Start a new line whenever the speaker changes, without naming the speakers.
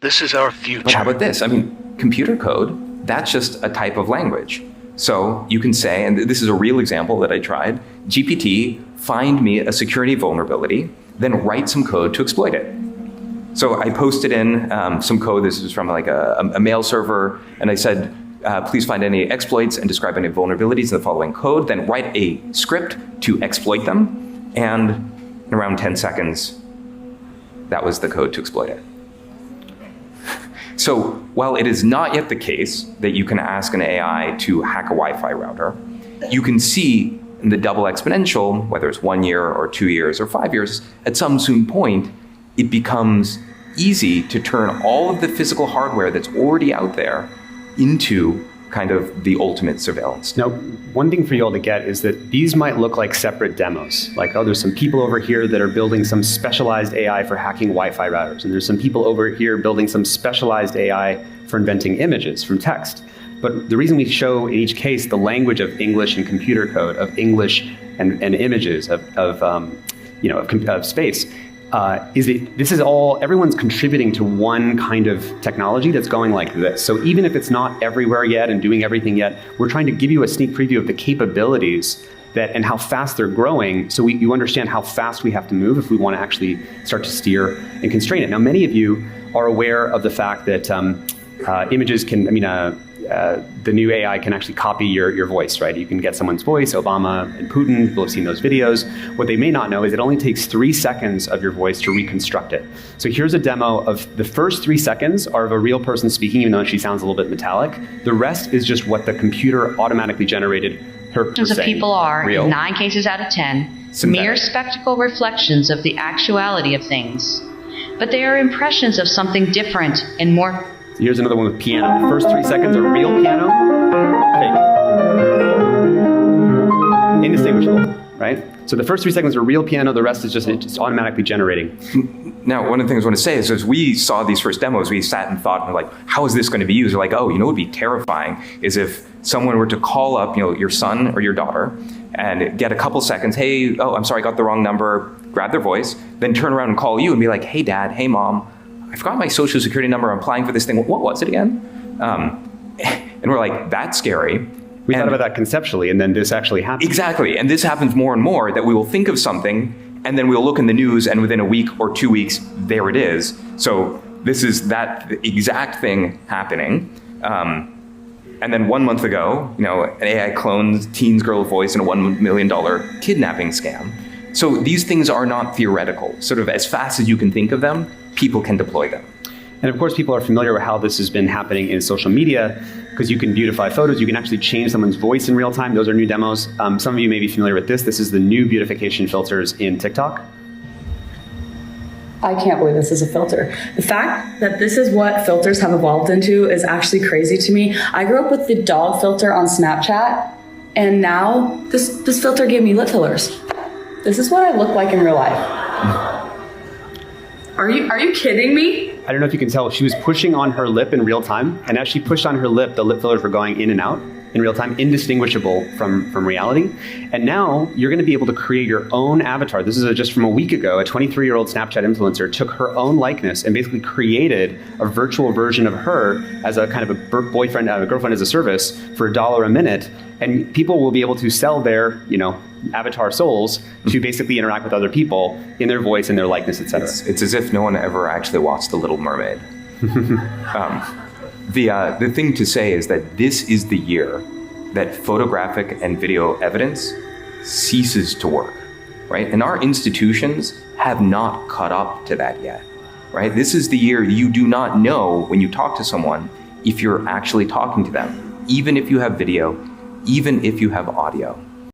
This is our
But
future.
how about this? I mean, computer code, that's just a type of language. So you can say, and this is a real example that I tried, GPT, find me a security vulnerability, then write some code to exploit it. So I posted in some code. This was from like a mail server, and I said, please find any exploits and describe any vulnerabilities in the following code, then write a script to exploit them, and in around 10 seconds, that was the code to exploit it. So while it is not yet the case that you can ask an AI to hack a Wi-Fi router, you can see in the double exponential, whether it's 1 year or 2 years or 5 years, at some soon point, it becomes easy to turn all of the physical hardware that's already out there into kind of the ultimate surveillance.
Now, one thing for you all to get is that these might look like separate demos. Like, oh, there's some people over here that are building some specialized AI for hacking Wi-Fi routers. And there's some people over here building some specialized AI for inventing images from text. But the reason we show in each case the language of English and computer code, of English and images, of space, is that this is all, everyone's contributing to one kind of technology that's going like this. So even if it's not everywhere yet and doing everything yet, we're trying to give you a sneak preview of the capabilities that and how fast they're growing, so you understand how fast we have to move if we want to actually start to steer and constrain it. Now, many of you are aware of the fact that images can, the new AI can actually copy your voice, right? You can get someone's voice, Obama and Putin, people have seen those videos. What they may not know is it only takes 3 seconds of your voice to reconstruct it. So here's a demo of the first 3 seconds are of a real person speaking, even though she sounds a little bit metallic. The rest is just what the computer automatically generated her
of
saying.
people are,
Real.
in 9 cases out of 10,
Synthetic.
mere spectacle reflections of the actuality of things. But they are impressions of something different and more.
Here's another one with piano. The first 3 seconds are real piano, fake. Indistinguishable, right? So the first 3 seconds are real piano, the rest is just automatically generating.
Now, one of the things I want to say is, as we saw these first demos, we sat and thought, and like, how is this going to be used? We're like, oh, what would be terrifying is if someone were to call up, your son or your daughter and get a couple seconds, hey, oh, I'm sorry, I got the wrong number, grab their voice, then turn around and call you and be like, hey, Dad, hey, Mom, I forgot my social security number, I'm applying for this thing, what was it again? And we're like, that's scary.
We thought about that conceptually, and then this actually happened.
Exactly, and this happens more and more, that we will think of something, and then we'll look in the news, and within a week or 2 weeks, there it is. So this is that exact thing happening. And then 1 month ago, an AI cloned teen's girl voice in a $1 million kidnapping scam. So these things are not theoretical. Sort of as fast as you can think of them, people can deploy them.
And of course, people are familiar with how this has been happening in social media, because you can beautify photos, you can actually change someone's voice in real time. Those are new demos. Some of you may be familiar with this. This is the new beautification filters in TikTok.
I can't believe this is a filter. The fact that this is what filters have evolved into is actually crazy to me. I grew up with the dog filter on Snapchat, and now this filter gave me lip fillers. This is what I look like in real life. Are you kidding me?
I don't know if you can tell, she was pushing on her lip in real time, and as she pushed on her lip, the lip fillers were going in and out in real time, indistinguishable from reality. And now you're going to be able to create your own avatar. This is just from a week ago. A 23-year-old Snapchat influencer took her own likeness and basically created a virtual version of her as a kind of a boyfriend, a girlfriend as a service for $1 a minute. And people will be able to sell their, avatar souls to basically interact with other people in their voice and their likeness, etc.
It's as if no one ever actually watched The Little Mermaid. The thing to say is that this is the year that photographic and video evidence ceases to work, right? And our institutions have not caught up to that yet, right? This is the year you do not know when you talk to someone if you're actually talking to them, even if you have video, even if you have audio.